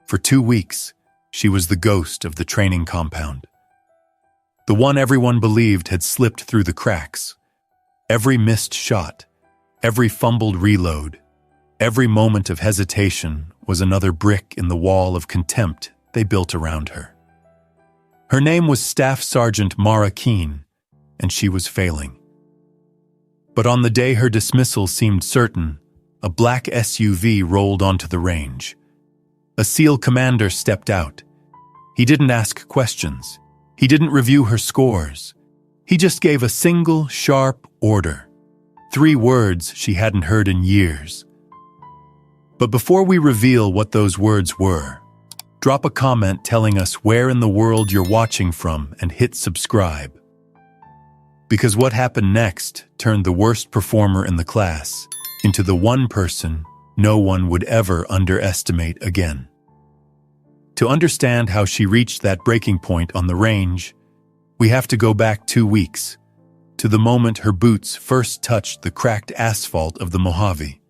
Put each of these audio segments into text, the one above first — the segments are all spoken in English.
For 2 weeks, she was the ghost of the training compound. The one everyone believed had slipped through the cracks. Every missed shot, every fumbled reload, every moment of hesitation was another brick in the wall of contempt they built around her. Her name was Staff Sergeant Mara Keane, and she was failing. But on the day her dismissal seemed certain, a black SUV rolled onto the range. A SEAL commander stepped out. He didn't ask questions. He didn't review her scores. He just gave a single, sharp order. 3 words she hadn't heard in years. But before we reveal what those words were, drop a comment telling us where in the world you're watching from and hit subscribe. Because what happened next turned the worst performer in the class into the one person no one would ever underestimate again. To understand how she reached that breaking point on the range, we have to go back 2 weeks, to the moment her boots first touched the cracked asphalt of the Mojave.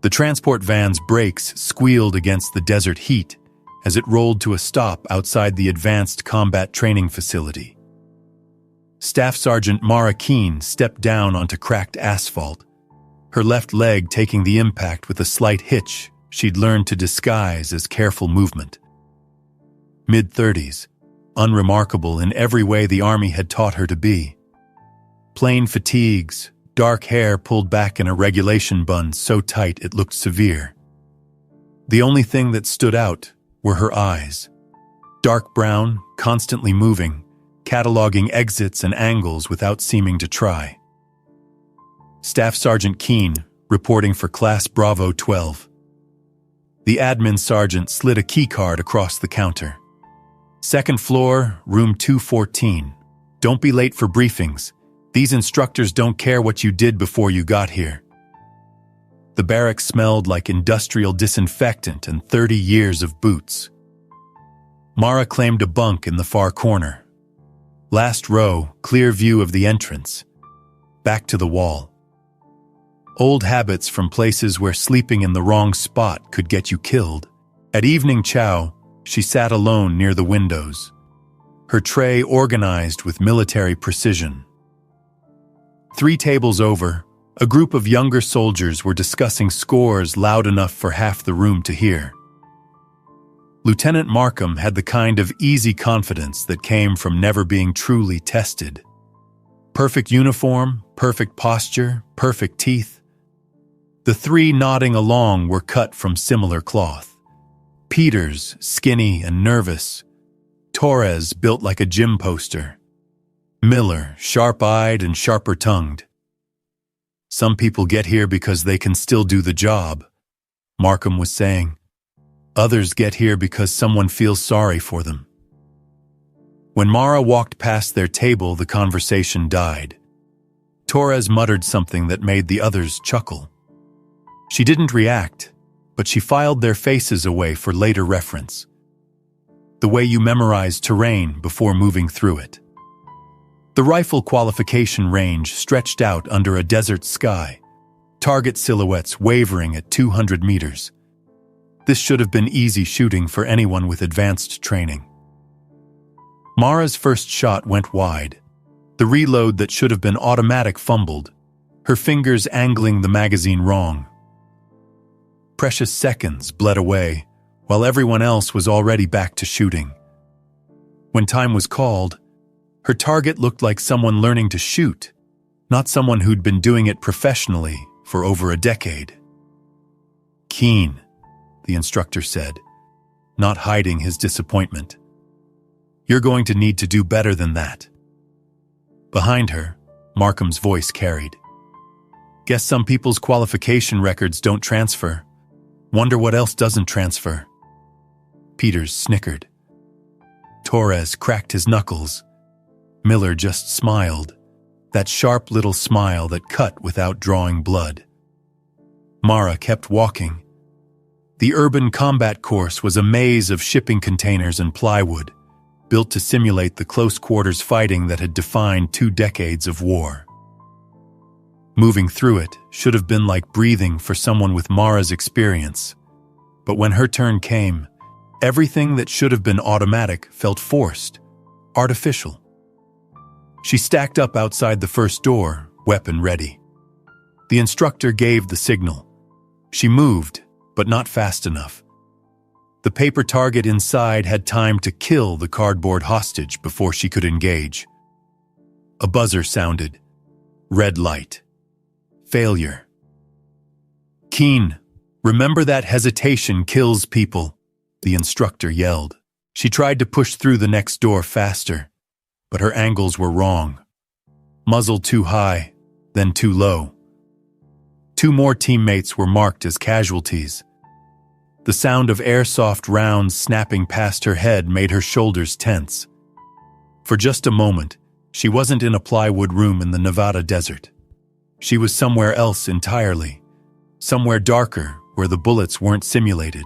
The transport van's brakes squealed against the desert heat as it rolled to a stop outside the Advanced Combat Training Facility. Staff Sergeant Mara Keane stepped down onto cracked asphalt, her left leg taking the impact with a slight hitch she'd learned to disguise as careful movement. Mid-30s, unremarkable in every way the Army had taught her to be. Plain fatigues, dark hair pulled back in a regulation bun so tight it looked severe. The only thing that stood out were her eyes. Dark brown, constantly moving, cataloging exits and angles without seeming to try. Staff Sergeant Keane, reporting for Class Bravo 12. The admin sergeant slid a keycard across the counter. Second floor, room 214. Don't be late for briefings. These instructors don't care what you did before you got here. The barracks smelled like industrial disinfectant and 30 years of boots. Mara claimed a bunk in the far corner. Last row, clear view of the entrance. Back to the wall. Old habits from places where sleeping in the wrong spot could get you killed. At evening chow, she sat alone near the windows, her tray organized with military precision. 3 tables over, a group of younger soldiers were discussing scores loud enough for half the room to hear. Lieutenant Markham had the kind of easy confidence that came from never being truly tested. Perfect uniform, perfect posture, perfect teeth. The 3 nodding along were cut from similar cloth. Peters, skinny and nervous. Torres, built like a gym poster. Miller, sharp-eyed and sharper-tongued. Some people get here because they can still do the job, Markham was saying. Others get here because someone feels sorry for them. When Mara walked past their table, the conversation died. Torres muttered something that made the others chuckle. She didn't react, but she filed their faces away for later reference. The way you memorize terrain before moving through it. The rifle qualification range stretched out under a desert sky, target silhouettes wavering at 200 meters. This should have been easy shooting for anyone with advanced training. Mara's first shot went wide. The reload that should have been automatic fumbled, her fingers angling the magazine wrong. Precious seconds bled away, while everyone else was already back to shooting. When time was called, her target looked like someone learning to shoot, not someone who'd been doing it professionally for over a decade. "Keane," the instructor said, not hiding his disappointment. "You're going to need to do better than that." Behind her, Markham's voice carried. "Guess some people's qualification records don't transfer. Wonder what else doesn't transfer." Peters snickered. Torres cracked his knuckles. Miller just smiled, that sharp little smile that cut without drawing blood. Mara kept walking. The urban combat course was a maze of shipping containers and plywood, built to simulate the close-quarters fighting that had defined 2 decades of war. Moving through it should have been like breathing for someone with Mara's experience, but when her turn came, Everything that should have been automatic felt forced, artificial. She stacked up outside the first door, weapon ready. The instructor gave the signal. She moved, but not fast enough. The paper target inside had time to kill the cardboard hostage before she could engage. A buzzer sounded. Red light. Failure. Keane, remember that hesitation kills people, the instructor yelled. She tried to push through the next door faster, but her angles were wrong. Muzzle too high, then too low. 2 more teammates were marked as casualties. The sound of airsoft rounds snapping past her head made her shoulders tense. For just a moment, she wasn't in a plywood room in the Nevada desert. She was somewhere else entirely, somewhere darker where the bullets weren't simulated.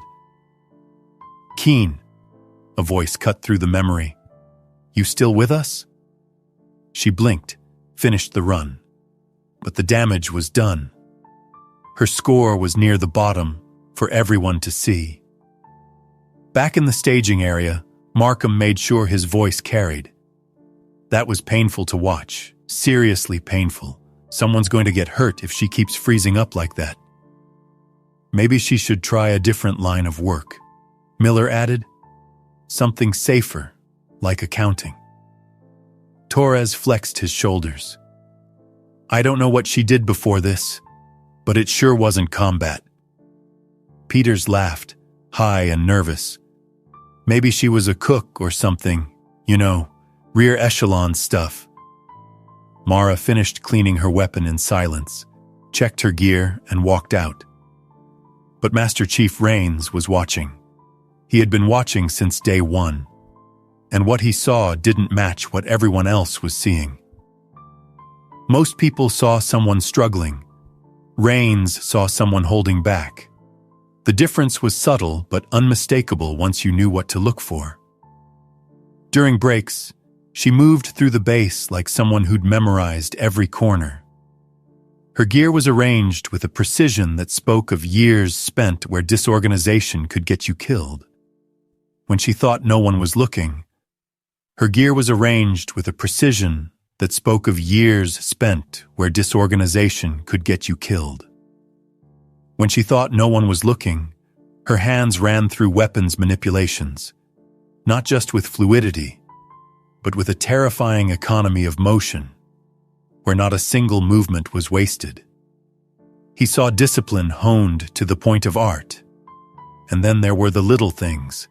Keane, a voice cut through the memory. You still with us? She blinked, finished the run. But the damage was done. Her score was near the bottom for everyone to see. Back in the staging area, Markham made sure his voice carried. That was painful to watch, seriously painful. Someone's going to get hurt if she keeps freezing up like that. Maybe she should try a different line of work, Miller added. Something safer, like accounting. Torres flexed his shoulders. I don't know what she did before this, but it sure wasn't combat. Peters laughed, high and nervous. Maybe she was a cook or something, rear echelon stuff. Mara finished cleaning her weapon in silence, checked her gear, and walked out. But Master Chief Rains was watching. He had been watching since day 1, and what he saw didn't match what everyone else was seeing. Most people saw someone struggling. Rains saw someone holding back. The difference was subtle but unmistakable once you knew what to look for. During breaks, she moved through the base like someone who'd memorized every corner. Her gear was arranged with a precision that spoke of years spent where disorganization could get you killed. When she thought no one was looking, her gear was arranged with a precision that spoke of years spent where disorganization could get you killed. When she thought no one was looking, her hands ran through weapons manipulations, not just with fluidity, but with a terrifying economy of motion, where not a single movement was wasted. He saw discipline honed to the point of art. And then there were the little things.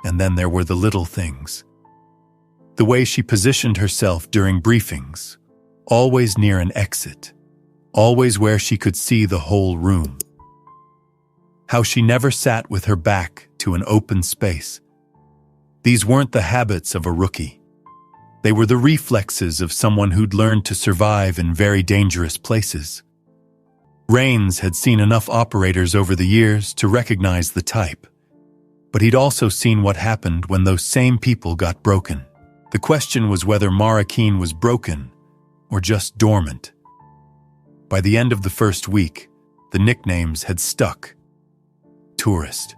And then there were the little things. The way she positioned herself during briefings, always near an exit, always where she could see the whole room. How she never sat with her back to an open space. These weren't the habits of a rookie. They were the reflexes of someone who'd learned to survive in very dangerous places. Rains had seen enough operators over the years to recognize the type, but he'd also seen what happened when those same people got broken. The question was whether Mara Keane was broken or just dormant. By the end of the first week, the nicknames had stuck. Tourist.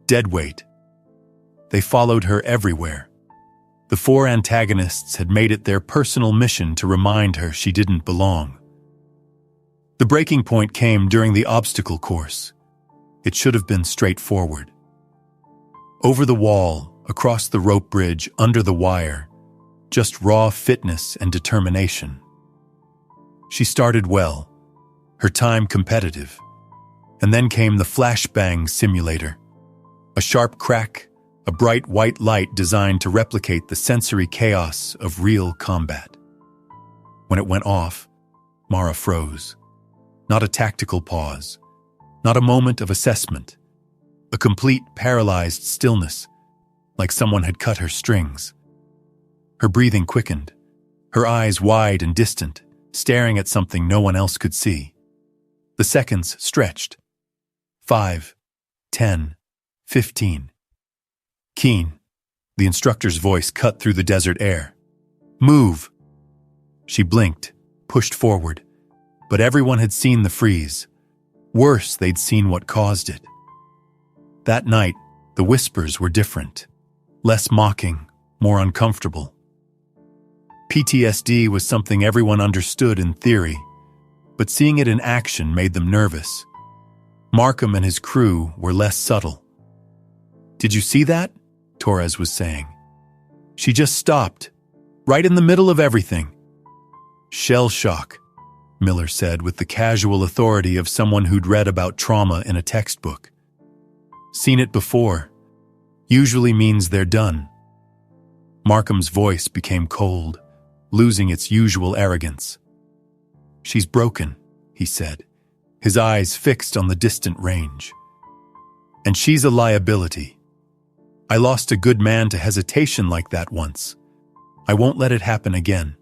Deadweight. They followed her everywhere. The 4 antagonists had made it their personal mission to remind her she didn't belong. The breaking point came during the obstacle course. It should have been straightforward. Over the wall, across the rope bridge, under the wire, just raw fitness and determination. She started well, her time competitive, and then came the flashbang simulator. A sharp crack, a bright white light designed to replicate the sensory chaos of real combat. When it went off, Mara froze. Not a tactical pause, not a moment of assessment, a complete paralyzed stillness, like someone had cut her strings. Her breathing quickened, her eyes wide and distant, staring at something no one else could see. The seconds stretched. 5, 10, 15. Keane, the instructor's voice cut through the desert air. Move! She blinked, pushed forward, but everyone had seen the freeze. Worse, they'd seen what caused it. That night, The whispers were different, less mocking, more uncomfortable. PTSD was something everyone understood in theory, but seeing it in action made them nervous. Markham and his crew were less subtle. "Did you see that?" Torres was saying. "She just stopped, right in the middle of everything." "Shell shock," Miller said with the casual authority of someone who'd read about trauma in a textbook. "Seen it before. Usually means they're done." Markham's voice became cold, losing its usual arrogance. "She's broken," he said, his eyes fixed on the distant range. "And she's a liability. I lost a good man to hesitation like that once. I won't let it happen again.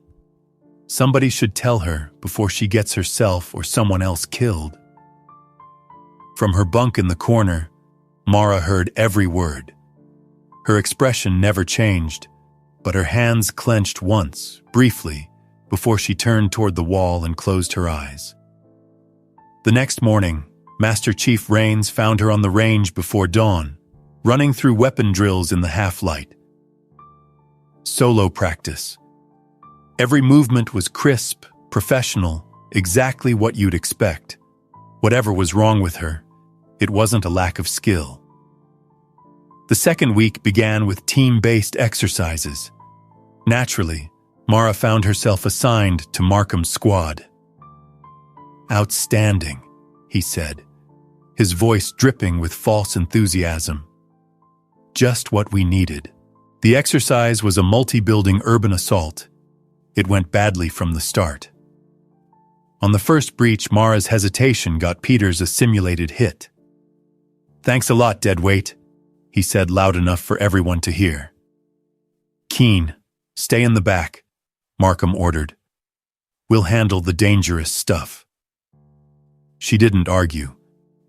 Somebody should tell her before she gets herself or someone else killed." From her bunk in the corner, Mara heard every word. Her expression never changed, but her hands clenched once, briefly, before she turned toward the wall and closed her eyes. The next morning, Master Chief Rains found her on the range before dawn, running through weapon drills in the half-light. Solo practice. Every movement was crisp, professional, exactly what you'd expect. Whatever was wrong with her, it wasn't a lack of skill. The second week began with team-based exercises. Naturally, Mara found herself assigned to Markham's squad. "Outstanding," he said, his voice dripping with false enthusiasm. "Just what we needed." The exercise was a multi-building urban assault. It went badly from the start. On the first breach, Mara's hesitation got Peters a simulated hit. "Thanks a lot, deadweight," he said loud enough for everyone to hear. "Keane, stay in the back," Markham ordered. "We'll handle the dangerous stuff." She didn't argue.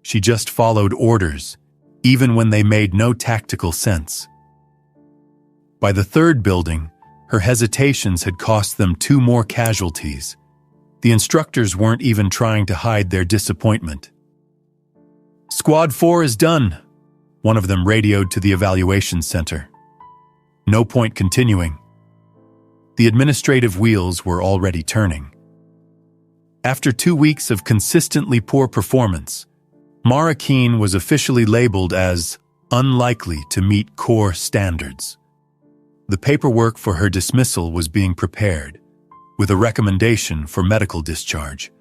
She just followed orders, even when they made no tactical sense. By the third building, her hesitations had cost them 2 more casualties. The instructors weren't even trying to hide their disappointment. "Squad 4 is done," one of them radioed to the evaluation center. No point continuing. The administrative wheels were already turning. After 2 weeks of consistently poor performance, Mara Keane was officially labeled as unlikely to meet core standards. The paperwork for her dismissal was being prepared, with a recommendation for medical discharge.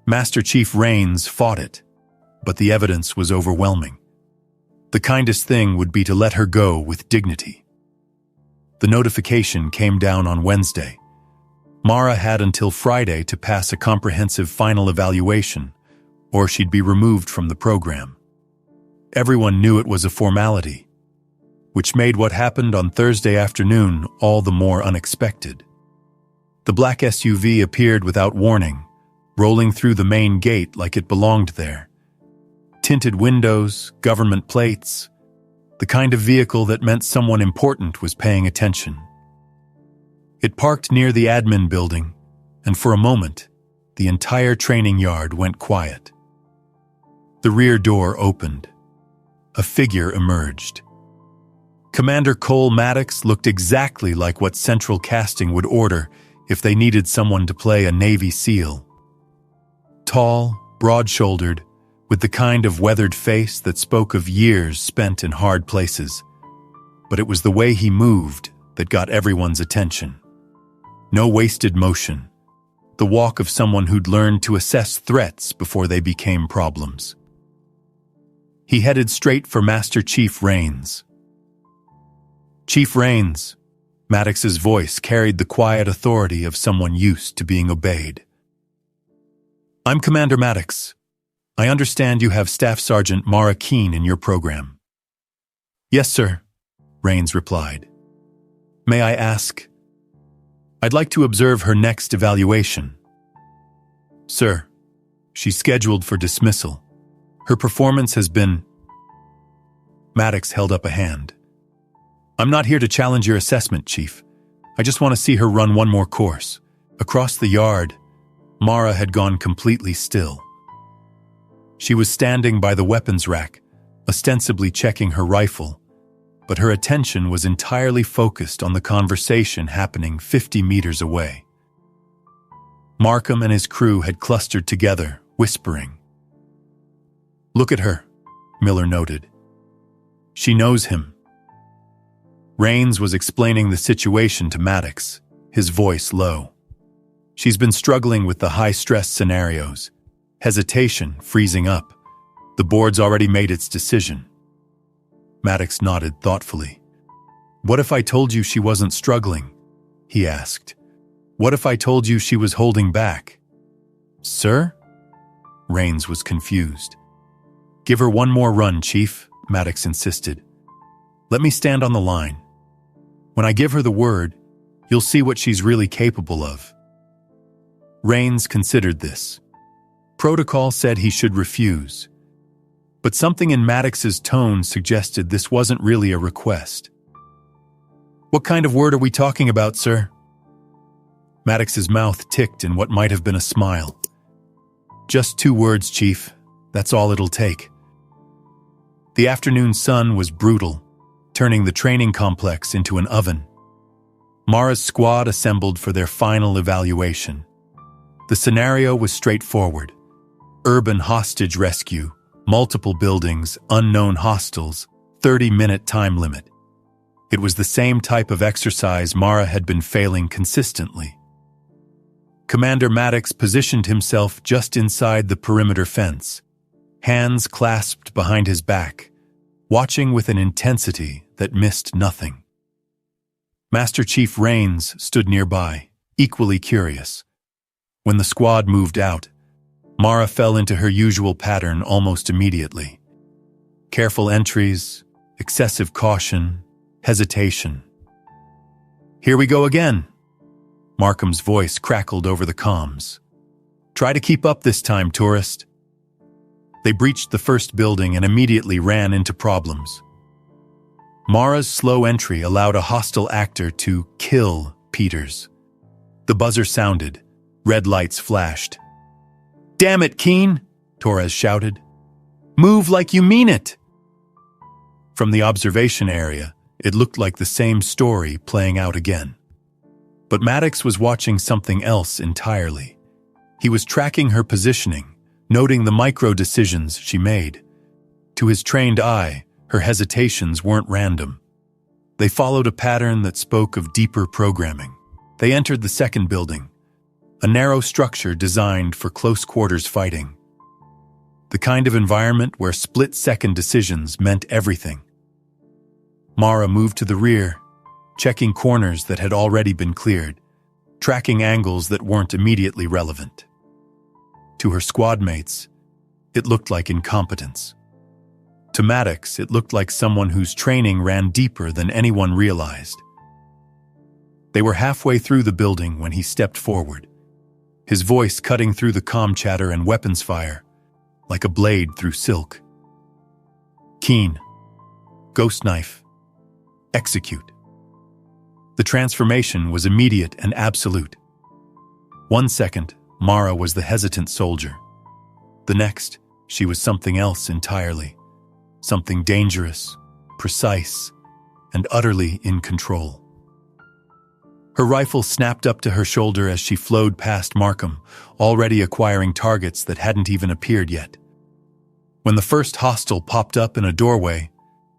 Master Chief Rains fought it, but the evidence was overwhelming. The kindest thing would be to let her go with dignity. The notification came down on Wednesday. Mara had until Friday to pass a comprehensive final evaluation, or she'd be removed from the program. Everyone knew it was a formality, which made what happened on Thursday afternoon all the more unexpected. The black SUV appeared without warning, rolling through the main gate like it belonged there. Tinted windows, government plates, the kind of vehicle that meant someone important was paying attention. It parked near the admin building, and for a moment, the entire training yard went quiet. The rear door opened. A figure emerged. Commander Cole Maddox looked exactly like what Central Casting would order if they needed someone to play a Navy SEAL. Tall, broad-shouldered, with the kind of weathered face that spoke of years spent in hard places. But it was the way he moved that got everyone's attention. No wasted motion. The walk of someone who'd learned to assess threats before they became problems. He headed straight for Master Chief Rains. "Chief Rains," Maddox's voice carried the quiet authority of someone used to being obeyed. "I'm Commander Maddox. I understand you have Staff Sergeant Mara Keane in your program." "Yes, sir," Rains replied. "May I ask?" "I'd like to observe her next evaluation." "Sir, she's scheduled for dismissal. Her performance has been—" Maddox held up a hand. "I'm not here to challenge your assessment, Chief. I just want to see her run one more course." Across the yard, Mara had gone completely still. She was standing by the weapons rack, ostensibly checking her rifle, but her attention was entirely focused on the conversation happening 50 meters away. Markham and his crew had clustered together, whispering. "Look at her," Miller noted. "She knows him." Rains was explaining the situation to Maddox, his voice low. "She's been struggling with the high-stress scenarios. Hesitation, freezing up. The board's already made its decision." Maddox nodded thoughtfully. "What if I told you she wasn't struggling?" he asked. "What if I told you she was holding back?" "Sir?" Rains was confused. "Give her one more run, Chief," Maddox insisted. "Let me stand on the line. When I give her the word, you'll see what she's really capable of." Rains considered this. Protocol said he should refuse, but something in Maddox's tone suggested this wasn't really a request. "What kind of word are we talking about, sir?" Maddox's mouth ticked in what might have been a smile. "Just 2 words, Chief. That's all it'll take." The afternoon sun was brutal, turning the training complex into an oven. Mara's squad assembled for their final evaluation. The scenario was straightforward. Urban hostage rescue, multiple buildings, unknown hostiles, 30-minute time limit. It was the same type of exercise Mara had been failing consistently. Commander Maddox positioned himself just inside the perimeter fence, hands clasped behind his back, watching with an intensity that missed nothing. Master Chief Rains stood nearby, equally curious. When the squad moved out, Mara fell into her usual pattern almost immediately. Careful entries, excessive caution, hesitation. "Here we go again." Markham's voice crackled over the comms. "Try to keep up this time, tourist." They breached the first building and immediately ran into problems. Mara's slow entry allowed a hostile actor to kill Peters. The buzzer sounded. Red lights flashed. "Damn it, Keane!" Torres shouted. "Move like you mean it!" From the observation area, it looked like the same story playing out again. But Maddox was watching something else entirely. He was tracking her positioning, noting the micro-decisions she made. To his trained eye, her hesitations weren't random. They followed a pattern that spoke of deeper programming. They entered the second building, a narrow structure designed for close-quarters fighting. The kind of environment where split-second decisions meant everything. Mara moved to the rear, checking corners that had already been cleared, tracking angles that weren't immediately relevant. To her squad mates, it looked like incompetence. To Maddox, it looked like someone whose training ran deeper than anyone realized. They were halfway through the building when he stepped forward, his voice cutting through the comm chatter and weapons fire, like a blade through silk. "Keane, ghost knife, execute." The transformation was immediate and absolute. 1 second, Mara was the hesitant soldier. The next, she was something else entirely. Something dangerous, precise, and utterly in control. Her rifle snapped up to her shoulder as she flowed past Markham, already acquiring targets that hadn't even appeared yet. When the first hostile popped up in a doorway,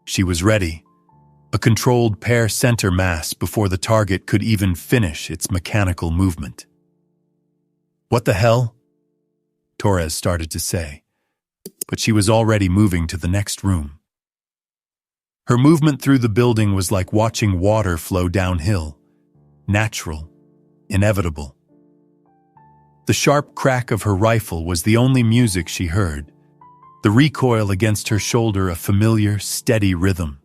she was ready. A controlled pair center mass before the target could even finish its mechanical movement. "What the hell?" Torres started to say, but she was already moving to the next room. Her movement through the building was like watching water flow downhill, natural, inevitable. The sharp crack of her rifle was the only music she heard, the recoil against her shoulder a familiar, steady rhythm.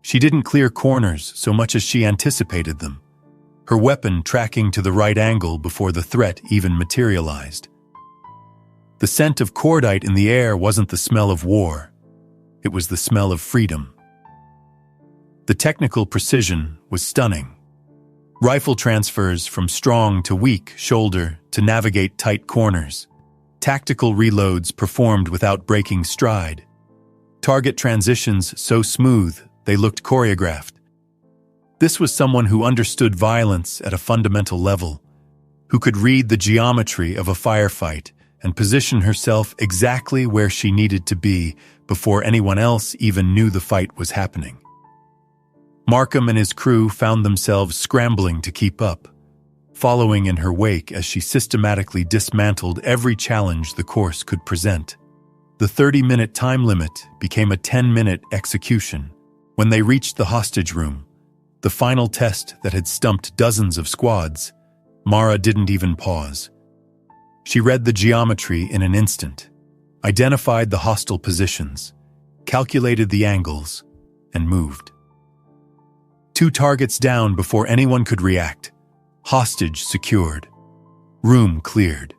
She didn't clear corners so much as she anticipated them, her weapon tracking to the right angle before the threat even materialized. The scent of cordite in the air wasn't the smell of war. It was the smell of freedom. The technical precision was stunning. Rifle transfers from strong to weak shoulder to navigate tight corners. Tactical reloads performed without breaking stride. Target transitions so smooth they looked choreographed. This was someone who understood violence at a fundamental level, who could read the geometry of a firefight and position herself exactly where she needed to be before anyone else even knew the fight was happening. Markham and his crew found themselves scrambling to keep up, following in her wake as she systematically dismantled every challenge the course could present. The 30-minute time limit became a 10-minute execution. When they reached the hostage room, the final test that had stumped dozens of squads, Mara didn't even pause. She read the geometry in an instant, identified the hostile positions, calculated the angles, and moved. 2 targets down before anyone could react. Hostage secured. Room cleared.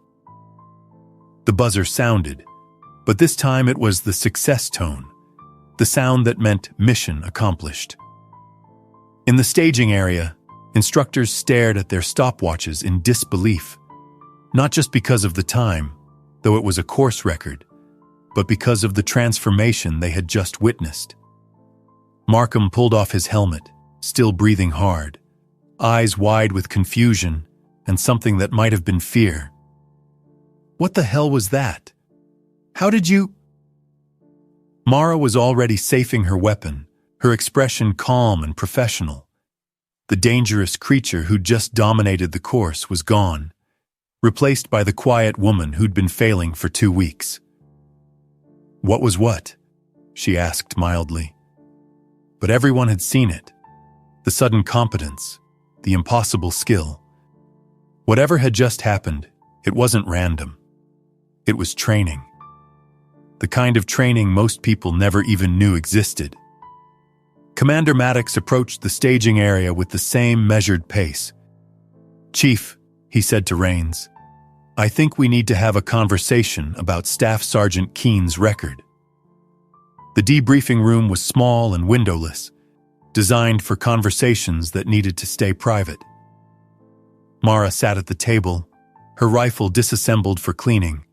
The buzzer sounded, but this time it was the success tone, the sound that meant mission accomplished. In the staging area, instructors stared at their stopwatches in disbelief, not just because of the time, though it was a course record, but because of the transformation they had just witnessed. Markham pulled off his helmet, still breathing hard, eyes wide with confusion and something that might have been fear. What the hell was that? How did you? Mara was already safing her weapon, her expression calm and professional. The dangerous creature who'd just dominated the course was gone, replaced by the quiet woman who'd been failing for 2 weeks. What was what? She asked mildly. But everyone had seen it. The sudden competence, the impossible skill. Whatever had just happened, it wasn't random. It was training. The kind of training most people never even knew existed. Commander Maddox approached the staging area with the same measured pace. "Chief," he said to Rains, "I think we need to have a conversation about Staff Sergeant Keane's record." The debriefing room was small and windowless, designed for conversations that needed to stay private. Mara sat at the table, her rifle disassembled for cleaning,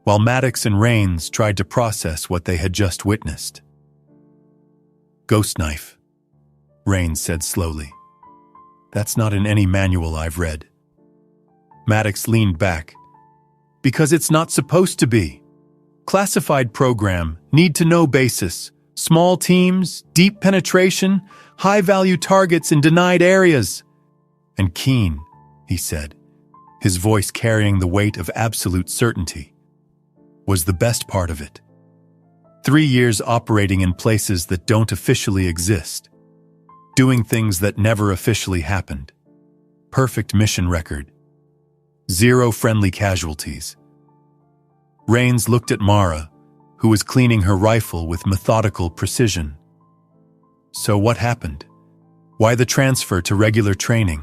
while Maddox and Rains tried to process what they had just witnessed. "Ghost knife," Rains said slowly. "That's not in any manual I've read." Maddox leaned back. "Because it's not supposed to be. Classified program, need-to-know basis, small teams, deep penetration, high-value targets in denied areas." "And Keane," he said, his voice carrying the weight of absolute certainty, "was the best part of it. 3 years operating in places that don't officially exist, doing things that never officially happened. Perfect mission record. 0 friendly casualties." Rains looked at Mara, who was cleaning her rifle with methodical precision. "So what happened? Why the transfer to regular training?"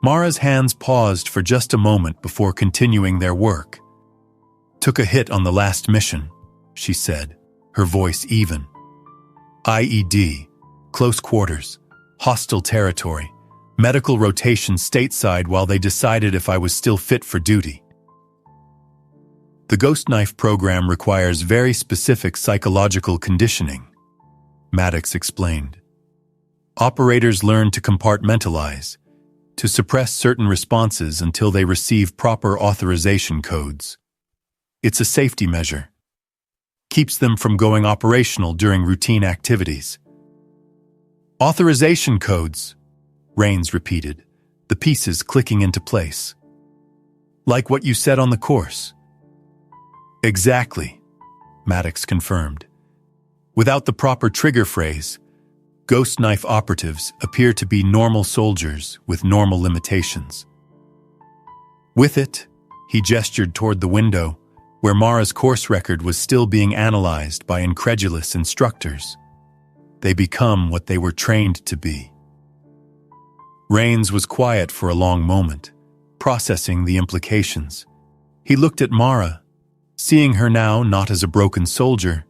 Mara's hands paused for just a moment before continuing their work. "Took a hit on the last mission," she said, her voice even. "IED, close quarters, hostile territory, medical rotation stateside while they decided if I was still fit for duty." "The Ghost Knife program requires very specific psychological conditioning," Maddox explained. "Operators learn to compartmentalize, to suppress certain responses until they receive proper authorization codes. It's a safety measure. Keeps them from going operational during routine activities." "Authorization codes," Rains repeated, the pieces clicking into place. "Like what you said on the course." "Exactly," Maddox confirmed. "Without the proper trigger phrase, Ghost Knife operatives appear to be normal soldiers with normal limitations. With it, he gestured toward the window, where Mara's course record was still being analyzed by incredulous instructors. They become what they were trained to be. Rains was quiet for a long moment, processing the implications. He looked at Mara, seeing her now not as a broken soldier,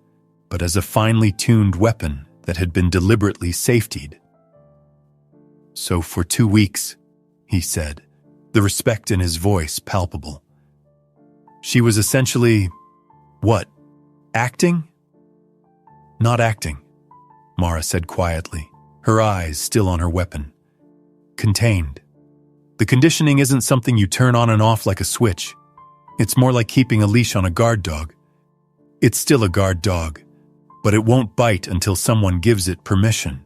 but as a finely tuned weapon that had been deliberately safetied. "So for 2 weeks," he said, the respect in his voice palpable. "She was essentially, what, acting?" Not acting, Mara said quietly, her eyes still on her weapon. Contained. The conditioning isn't something you turn on and off like a switch. It's more like keeping a leash on a guard dog. It's still a guard dog, but it won't bite until someone gives it permission.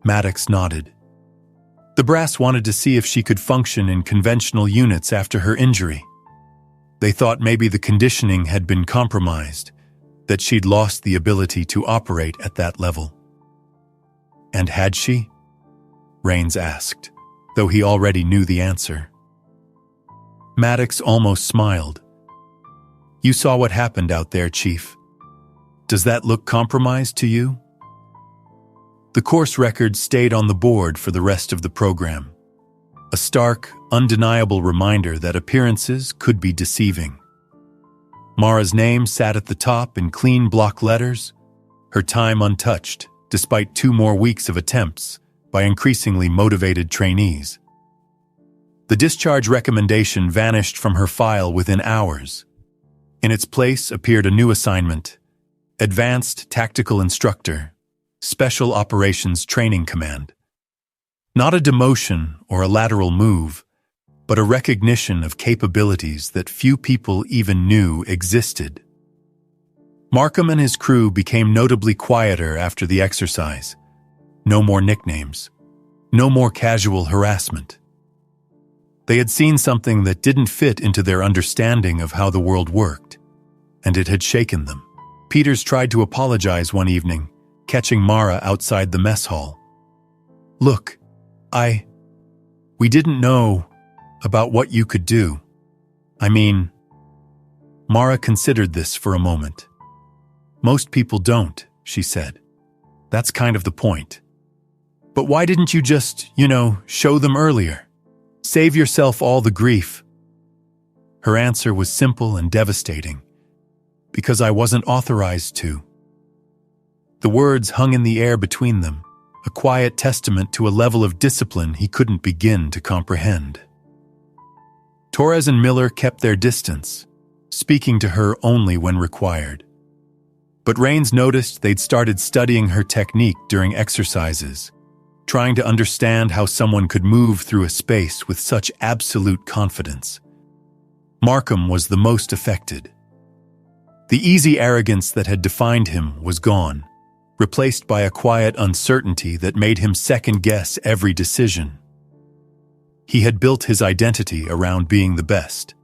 Maddox nodded. The brass wanted to see if she could function in conventional units after her injury. They thought maybe the conditioning had been compromised, that she'd lost the ability to operate at that level. And had she? Rains asked, though he already knew the answer. Maddox almost smiled. You saw what happened out there, Chief. Does that look compromised to you? The course record stayed on the board for the rest of the program. A stark, undeniable reminder that appearances could be deceiving. Mara's name sat at the top in clean block letters, her time untouched, despite 2 more weeks of attempts by increasingly motivated trainees. The discharge recommendation vanished from her file within hours. In its place appeared a new assignment, Advanced Tactical Instructor, Special Operations Training Command. Not a demotion or a lateral move, but a recognition of capabilities that few people even knew existed. Markham and his crew became notably quieter after the exercise. No more nicknames. No more casual harassment. They had seen something that didn't fit into their understanding of how the world worked, and it had shaken them. Peters tried to apologize one evening, catching Mara outside the mess hall. Look, we didn't know about what you could do. I mean, Mara considered this for a moment. Most people don't, she said. That's kind of the point. But why didn't you just, show them earlier? Save yourself all the grief. Her answer was simple and devastating. Because I wasn't authorized to. The words hung in the air between them, a quiet testament to a level of discipline he couldn't begin to comprehend. Torres and Miller kept their distance, speaking to her only when required. But Rains noticed they'd started studying her technique during exercises, trying to understand how someone could move through a space with such absolute confidence. Markham was the most affected. The easy arrogance that had defined him was gone, replaced by a quiet uncertainty that made him second-guess every decision. He had built his identity around being the best.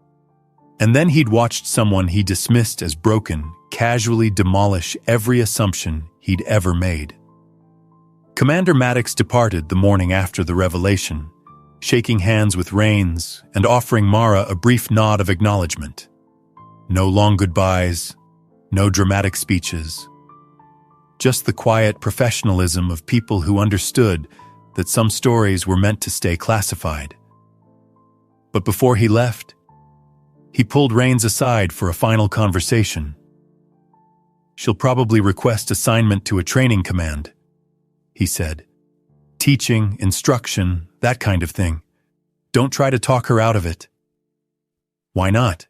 And then he'd watched someone he dismissed as broken casually demolish every assumption he'd ever made. Commander Maddox departed the morning after the revelation, shaking hands with Rains and offering Mara a brief nod of acknowledgement. No long goodbyes, no dramatic speeches. Just the quiet professionalism of people who understood that some stories were meant to stay classified. But before he left, he pulled Rains aside for a final conversation. She'll probably request assignment to a training command, he said. Teaching, instruction, that kind of thing. Don't try to talk her out of it. Why not?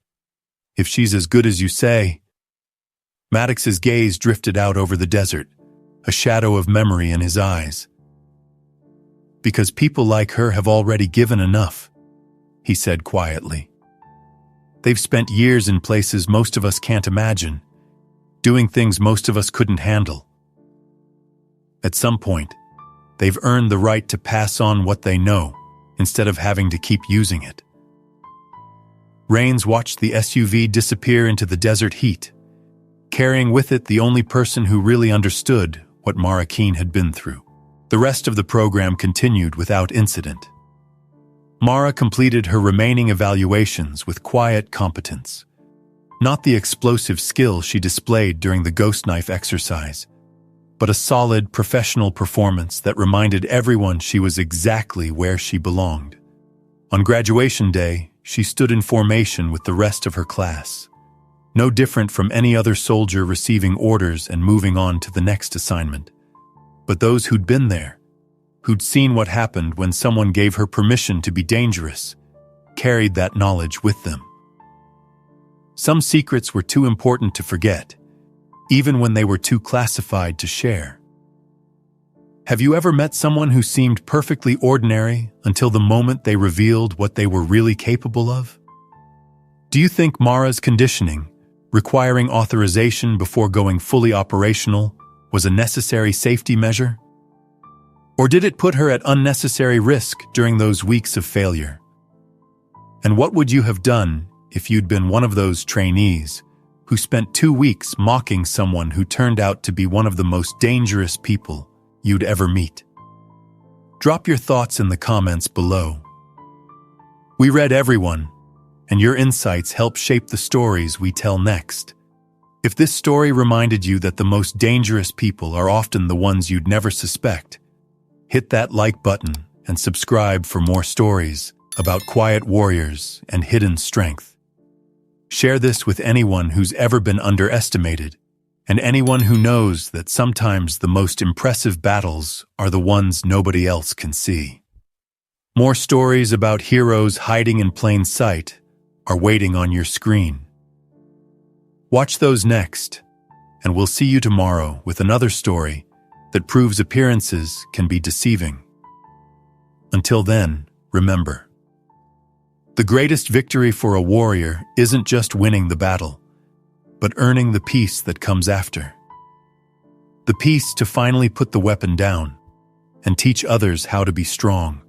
If she's as good as you say. Maddox's gaze drifted out over the desert, a shadow of memory in his eyes. Because people like her have already given enough, he said quietly. They've spent years in places most of us can't imagine, doing things most of us couldn't handle. At some point, they've earned the right to pass on what they know, instead of having to keep using it. Rains watched the SUV disappear into the desert heat, carrying with it the only person who really understood what Mara Keane had been through. The rest of the program continued without incident. Mara completed her remaining evaluations with quiet competence. Not the explosive skill she displayed during the ghost knife exercise, but a solid professional performance that reminded everyone she was exactly where she belonged. On graduation day, she stood in formation with the rest of her class. No different from any other soldier receiving orders and moving on to the next assignment. But those who'd been there, who'd seen what happened when someone gave her permission to be dangerous, carried that knowledge with them. Some secrets were too important to forget, even when they were too classified to share. Have you ever met someone who seemed perfectly ordinary until the moment they revealed what they were really capable of? Do you think Mara's conditioning, requiring authorization before going fully operational, was a necessary safety measure? Or did it put her at unnecessary risk during those weeks of failure? And what would you have done if you'd been one of those trainees who spent 2 weeks mocking someone who turned out to be one of the most dangerous people you'd ever meet? Drop your thoughts in the comments below. We read everyone, and your insights help shape the stories we tell next. If this story reminded you that the most dangerous people are often the ones you'd never suspect, hit that like button and subscribe for more stories about quiet warriors and hidden strength. Share this with anyone who's ever been underestimated, and anyone who knows that sometimes the most impressive battles are the ones nobody else can see. More stories about heroes hiding in plain sight are waiting on your screen. Watch those next, and we'll see you tomorrow with another story that proves appearances can be deceiving. Until then, remember, the greatest victory for a warrior isn't just winning the battle, but earning the peace that comes after. The peace to finally put the weapon down and teach others how to be strong.